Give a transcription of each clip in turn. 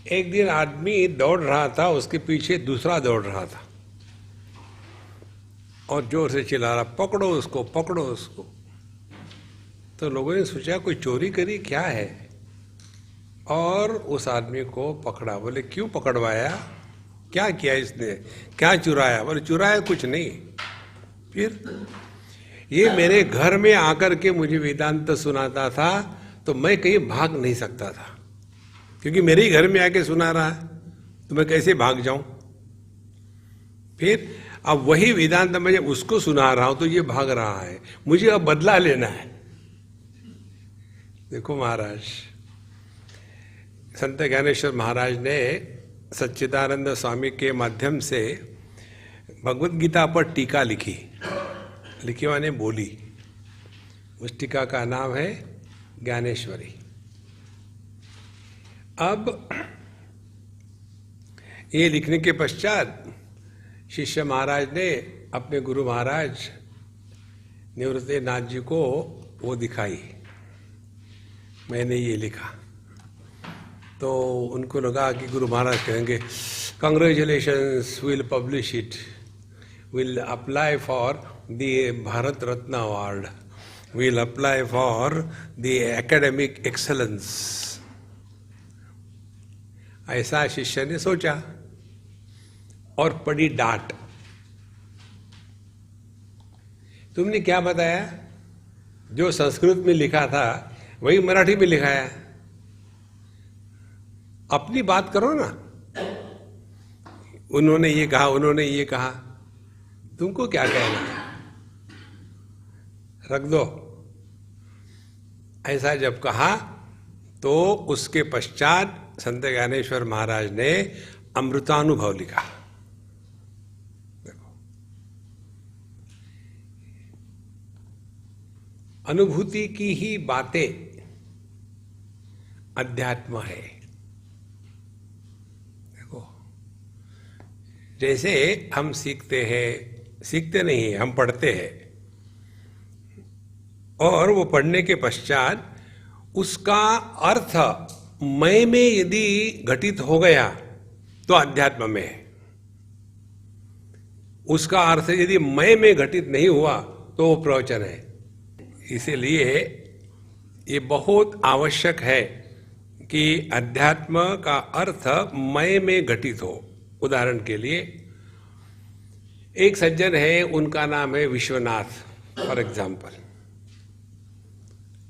एक दिन आदमी दौड़ रहा था, उसके पीछे दूसरा दौड़ रहा था और जोर से चिल्ला रहा, पकड़ो उसको, पकड़ो उसको। तो लोगों ने सोचा कोई चोरी करी क्या है, और उस आदमी को पकड़ा। बोले क्यों पकड़वाया, क्या किया इसने, क्या चुराया? बोले चुराया कुछ नहीं। फिर ये मेरे घर में आकर के मुझे वेदांत सुनाता था, तो मैं कहीं भाग नहीं सकता था, क्योंकि मेरे ही घर में आके सुना रहा है, तो मैं कैसे भाग जाऊं? फिर अब वही वेदांत मैं जब उसको सुना रहा हूं तो ये भाग रहा है, मुझे अब बदला लेना है। देखो महाराज, संत ज्ञानेश्वर महाराज ने सच्चिदानंद स्वामी के माध्यम से भगवत गीता पर टीका लिखी। लिखी माने बोली। उस टीका का नाम है ज्ञानेश्वरी। अब ये लिखने के पश्चात शिष्य महाराज ने अपने गुरु महाराज निवृत्तिनाथ जी को वो दिखाई, मैंने ये लिखा। तो उनको लगा कि गुरु महाराज कहेंगे congratulations, will publish it, will apply for the Bharat Ratna award, will apply for the academic excellence. ऐसा शिष्य ने सोचा और पड़ी डांट। तुमने क्या बताया? जो संस्कृत में लिखा था वही मराठी में लिखा है, अपनी बात करो ना। उन्होंने ये कहा, उन्होंने ये कहा, तुमको क्या कहना है, रख दो। ऐसा जब कहा तो उसके पश्चात संत ज्ञानेश्वर महाराज ने अमृतानुभव लिखा। देखो, अनुभूति की ही बातें अध्यात्म है। देखो, जैसे हम सीखते हैं, सीखते नहीं, हम पढ़ते हैं, और वो पढ़ने के पश्चात उसका अर्थ मैं में यदि घटित हो गया तो अध्यात्म में है। उसका अर्थ यदि मैं में घटित नहीं हुआ तो वो प्रवचन है। इसीलिए ये बहुत आवश्यक है कि अध्यात्म का अर्थ मैं में घटित हो। उदाहरण के लिए एक सज्जन है, उनका नाम है विश्वनाथ फॉर एग्जाम्पल,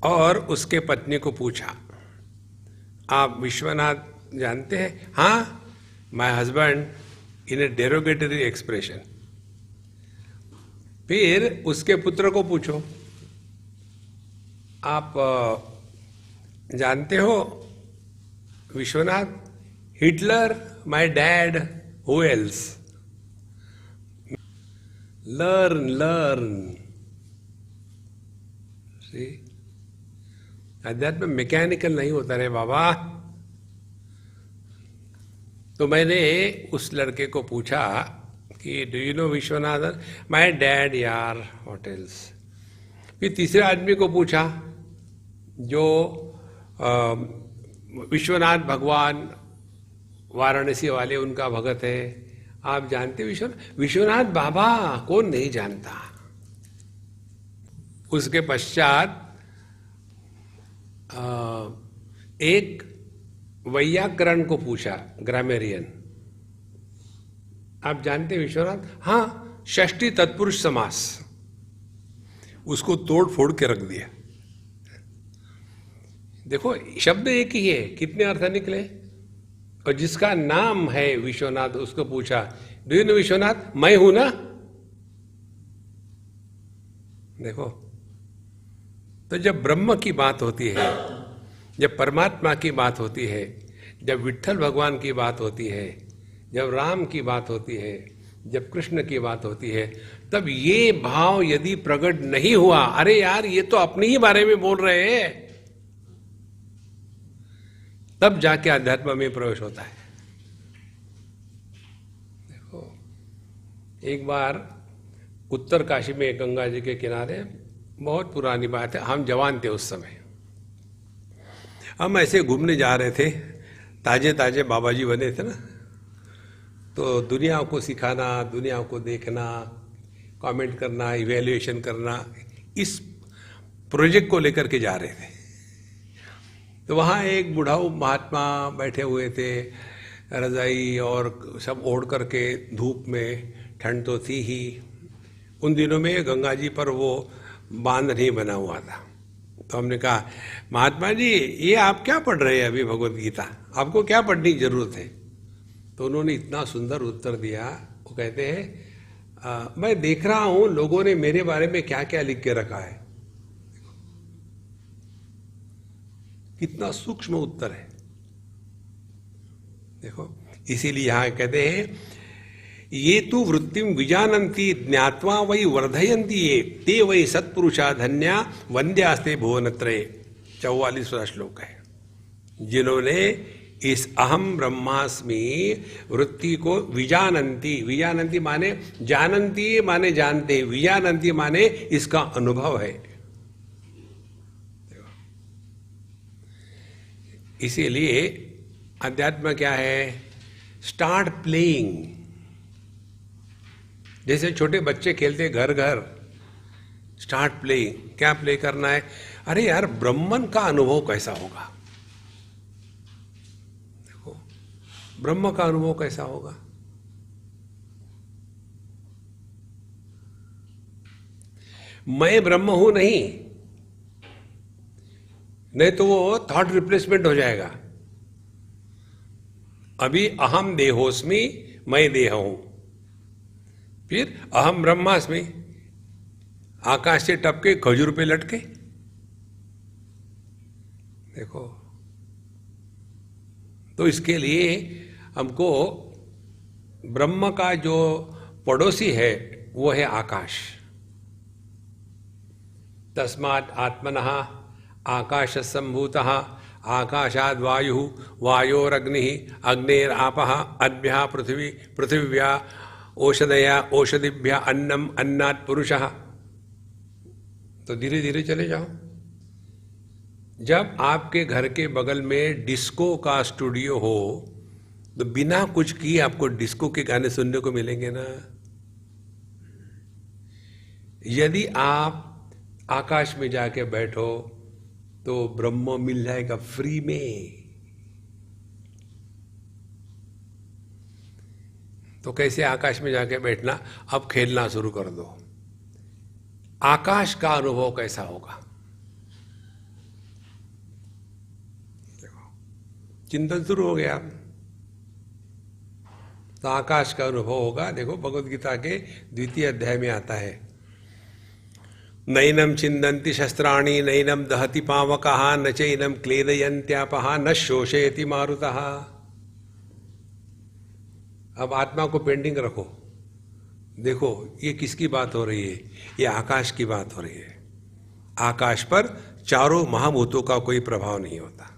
और उसके पत्नी को पूछा, आप विश्वनाथ जानते हैं? हाँ, my husband, in A derogatory expression. फिर उसके पुत्र को पूछो, आप जानते हो Vishwanath? Hitler, my dad, who else? Learn learn. अध्यात्म मैकेनिकल नहीं होता रे बाबा। तो मैंने उस लड़के को पूछा कि do you know Viswanathan? My dad यार, व्हाट एल्स? फिर तीसरे आदमी को पूछा जो विश्वनाथ भगवान वाराणसी वाले, उनका भगत है, आप जानते विश्वनाथ? विश्वनाथ बाबा, कौन नहीं जानता। उसके पश्चात एक वैयाकरण को पूछा, ग्रामेरियन, आप जानते विश्वनाथ? हाँ, षष्ठी तत्पुरुष समास। उसको तोड़ फोड़ के रख दिया। देखो, शब्द एक ही है, कितने अर्थ निकले। और जिसका नाम है विश्वनाथ, उसको पूछा, डू यू नो विश्वनाथ? मैं हूं ना। देखो, तो जब ब्रह्म की बात होती है, जब परमात्मा की बात होती है, जब विट्ठल भगवान की बात होती है, जब राम की बात होती है, जब कृष्ण की बात होती है, तब ये भाव यदि प्रकट नहीं हुआ, अरे यार ये तो अपने ही बारे में बोल रहे हैं, तब जाके अध्यात्म में प्रवेश होता है। देखो, एक बार उत्तर काशी में गंगा जी के किनारे, बहुत पुरानी बात है, हम जवान थे उस समय, हम ऐसे घूमने जा रहे थे, ताजे ताजे बाबा जी बने थे ना, तो दुनिया को सिखाना, दुनिया को देखना, कमेंट करना, इवैल्यूएशन करना, इस प्रोजेक्ट को लेकर के जा रहे थे। तो वहाँ एक बुढ़ाऊ महात्मा बैठे हुए थे, रजाई और सब ओढ़ करके, धूप में, ठंड तो थी ही। उन दिनों में गंगा जी पर वो बांध नहीं बना हुआ था। तो हमने कहा, महात्मा जी ये आप क्या पढ़ रहे हैं अभी भगवत गीता, आपको क्या पढ़ने की जरूरत है? तो उन्होंने इतना सुंदर उत्तर दिया, वो कहते हैं मैं देख रहा हूं लोगों ने मेरे बारे में क्या क्या लिख के रखा है। कितना सूक्ष्म उत्तर है देखो। इसीलिए यहां कहते हैं, ये तो वृत्तिम विजानन्ति ज्ञात्वा वै वर्धयन्ति ये ते वै सत्पुरुषा धन्या वन्द्यास्ते भुवनत्रये। 44वां श्लोक है। जिन्होंने इस अहम ब्रह्मास्मि वृत्ति को विजानन्ति, विजानन्ति माने जानन्ति माने जानते, विजानन्ति माने इसका अनुभव है। इसीलिए अध्यात्म क्या है? Start playing. जैसे छोटे बच्चे खेलते घर घर, स्टार्ट प्लेइंग। क्या प्ले करना है? अरे यार, ब्रह्मन का अनुभव कैसा होगा, देखो ब्रह्म का अनुभव कैसा होगा। मैं ब्रह्म हूं नहीं तो वो थॉट रिप्लेसमेंट हो जाएगा। अभी अहम देहोस्मि, मैं देह हूं, फिर अहम ब्रह्मास्मि, आकाश से टपके खजूर पे लटके। देखो, तो इसके लिए हमको ब्रह्म का जो पड़ोसी है वो है आकाश। तस्मात् आत्मनः आकाश संभूतः, आकाशाद् वायुः, वायोरग्निः, अग्नेरापः, अद्भ्यः पृथ्वी, पृथिव्या औषधया, औषधिभ्यः अन्नम, अन्नात् पुरुषः। तो धीरे धीरे चले जाओ। जब आपके घर के बगल में डिस्को का स्टूडियो हो तो बिना कुछ किए आपको डिस्को के गाने सुनने को मिलेंगे ना। यदि आप आकाश में जाके बैठो तो ब्रह्म मिल जाएगा फ्री में। तो कैसे आकाश में जाके बैठना? अब खेलना शुरू कर दो। आकाश का अनुभव कैसा होगा? देखो, चिंतन शुरू हो गया। तो आकाश का अनुभव होगा। देखो, भगवद गीता के 2वें अध्याय में आता है, नैनम छिन्दन्ति शस्त्राणि, नैनम दहति पावकः, न चैनम क्लेदयन्त्यापः, न शोषयति मारुतः। अब आत्मा को पेंडिंग रखो, देखो ये किसकी बात हो रही है? ये आकाश की बात हो रही है। आकाश पर चारों महाभूतों का कोई प्रभाव नहीं होता।